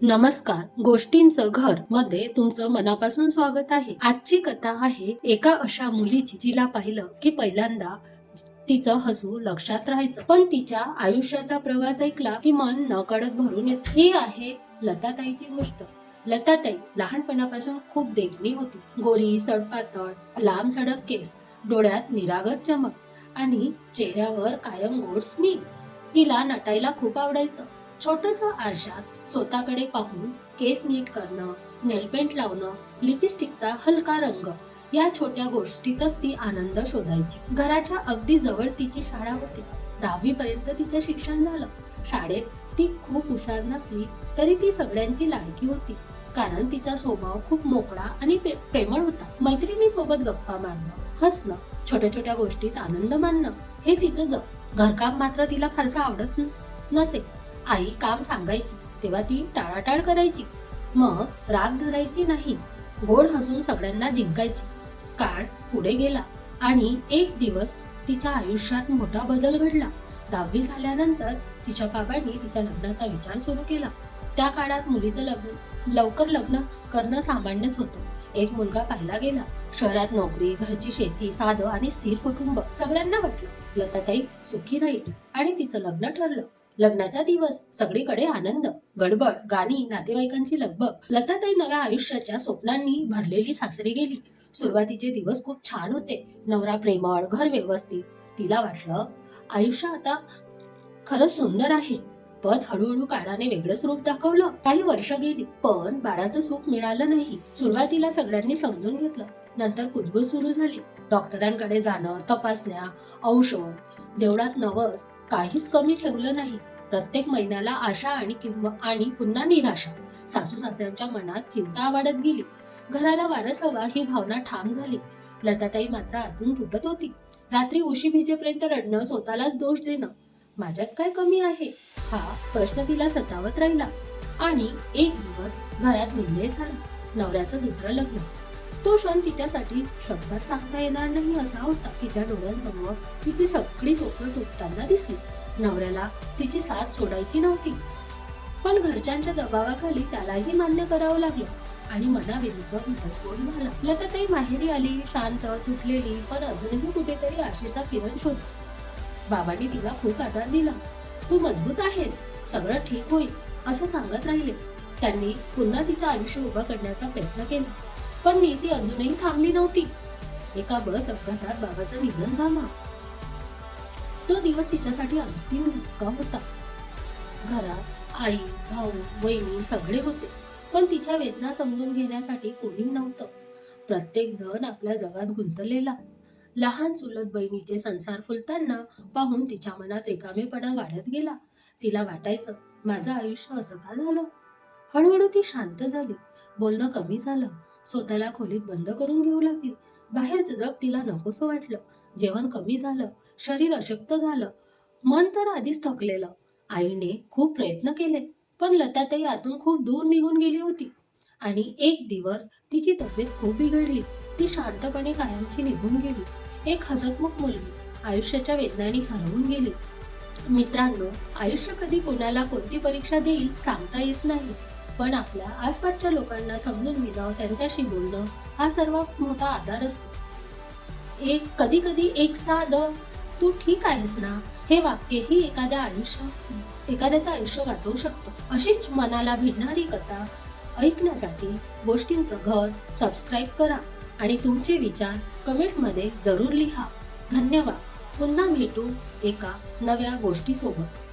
नमस्कार, गोष्टींचं घर मध्ये तुमचं मनापासून स्वागत आहे. आजची कथा आहे एका अशा मुलीची जिला पाहिलं की पहिल्यांदा तिचं हसू लक्षात राहायचं, पण तिच्या आयुष्याचा प्रवास ऐकला की मन नकळत भरून येत. ही आहे लताताईची गोष्ट. लताताई लहानपणापासून खूप देखणी होती. गोरी, सडपातळ, लांब सडक केस, डोळ्यात निरागस चमक आणि चेहऱ्यावर कायम गोड स्मित. तिला नटायला खूप आवडायचं. छोटंसं आरशात स्वतःकडे पाहून केस नीट करणं, नेलपेंट लावणं, लिपस्टिकचा हलका रंग, या छोट्या गोष्टीतच ती आनंद शोधायची. घराच्या अगदी जवळ तिची शाळा होती. 10वी पर्यंत तिचं शिक्षण झालं. शाळेत ती खूप हुशार नसली तरी ती सगळ्यांची लाडकी होती, कारण तिचा स्वभाव खूप मोकळा आणि प्रेमळ होता. मैत्रिणी सोबत गप्पा मारणं, हसणं, छोट्या छोट्या गोष्टीत आनंद मानणं हे तिचं जग. घरकाम मात्र तिला फारसं आवडत नसे. आई काम सांगायची तेव्हा ती टाळाटाळ करायची, मग राग धरायची नाही, गोड हसून सगळ्यांना जिंकायची. काळ पुढे गेला आणि एक दिवस तिच्या आयुष्यात मोठा बदल घडला. 10वी झाल्यानंतर तिच्या बाबांनी तिच्या लग्नाचा विचार सुरू केला. त्या काळात मुलीचं लवकर लग्न करणं सामान्यच होतं. एक मुलगा पाहिला गेला. शहरात नोकरी, घरची शेती, साधं आणि स्थिर कुटुंब. सगळ्यांना वाटलं लताताई सुखी राहील आणि तिचं लग्न ठरलं. लग्नाचा दिवस, सगळीकडे आनंद, गडबड, गाणी, नातेवाईकांची लगबग. लताताई नव्या आयुष्याच्या स्वप्नांनी भरलेली सासरी गेली. सुरुवातीचे दिवस खूप छान होते. नवरा प्रेमळ, घर व्यवस्थित. तिला वाटलं आयुष्य आता खरंच सुंदर आहे. पण हळूहळू काळाने वेगळंच रूप दाखवलं. काही वर्ष गेली, पण बाळाचं सुख मिळालं नाही. सुरुवातीला सगळ्यांनी समजून घेतलं, नंतर कुजबूज सुरू झाली. डॉक्टरांकडे जाणं, तपासण्या, औषध, देवळात नवस, काहीच कमी ठेवलं नाही. प्रत्येक महिन्याला आशा आणि पुन्हा निराशा. सासू सासऱ्यांच्या मनात चिंता वाढत गेली. घराला वारस हवा ही भावना ठाम झाली. लताताई मात्र आतून तुटत होती. रात्री उशी भिजेपर्यंत रडणं, स्वतःलाच दोष देणं. माझ्यात काय कमी आहे हा प्रश्न तिला सतावत राहिला. आणि एक दिवस घरात निर्णय झाला, नवऱ्याचं दुसरं लग्न. तो क्षण तिच्यासाठी शब्दात सांगता येणार नाही असा होता. तिच्या डोळ्यांसमोर तिची सगळी स्वप्न तुटताना दिसली. नवऱ्याला तिची साथ सोडायची नव्हती, पण घरच्यांच्या दबावाखाली त्यालाही मान्य करावं लागलं आणि मनाविरुद्ध घटस्फोट झाला. लताताई माहेरी आली, शांत, तुटलेली, पण अजूनही कुठेतरी आशेचा किरण शोधली. बाबांनी तिला खूप आधार दिला. तू मजबूत आहेस, सगळं ठीक होईल असं सांगत राहिले. त्यांनी पुन्हा तिचं आयुष्य उभं करण्याचा प्रयत्न केला, पण नीती अजूनही थांबली नव्हती. एका बस अपघातात बाबाचं निधन झालं. तो दिवस तिच्यासाठी अंतिम धक्का होता. घरात आई, भाऊ, वहिनी सगळे होते, पण तिच्या वेदना समजून घेण्यासाठी कोणी नव्हतं. प्रत्येक जण आपल्या जगात गुंतलेला. लहान चुलत बहिणीचे संसार फुलताना पाहून तिच्या मनात रिकामेपणा वाढत गेला. तिला वाटायचं, माझं आयुष्य असं का झालं? हळूहळू ती शांत झाली. बोलणं कमी झालं. स्वतःला खोलीत बंद करून घेऊ लागली. बाहेरचं जग तिला नकोसं वाटलं. जेवण कमी झालं. शरीर अशक्त झालं. मन तर आधीच थकलेलं. आईने खूप प्रयत्न केले, पण लताताई आतून खूप दूर निघून गेली होती. आणि एक दिवस तिची तब्येत खूप बिघडली. ती शांतपणे कायमची निघून गेली. एक हसतमुख मुलगी आयुष्याच्या वेदनांनी हरवून गेली. मित्रांनो, आयुष्य कधी कोणाला कोणती परीक्षा देईल सांगता येत नाही, पण आपल्या आसपासच्या लोकांना समजून घेणं, त्यांच्याशी बोलणं हा सर्वात मोठा आधार असतो. कधी कधी एक साधं तू ठीक आहेस ना हे वाक्यही एखाद्याचं आयुष्य वाचवू शकतं. अशीच मनाला भिडणारी कथा ऐकण्यासाठी गोष्टींचं घर सबस्क्राईब करा आणि तुमचे विचार कमेंटमध्ये जरूर लिहा. धन्यवाद. पुन्हा भेटू एका नव्या गोष्टीसोबत.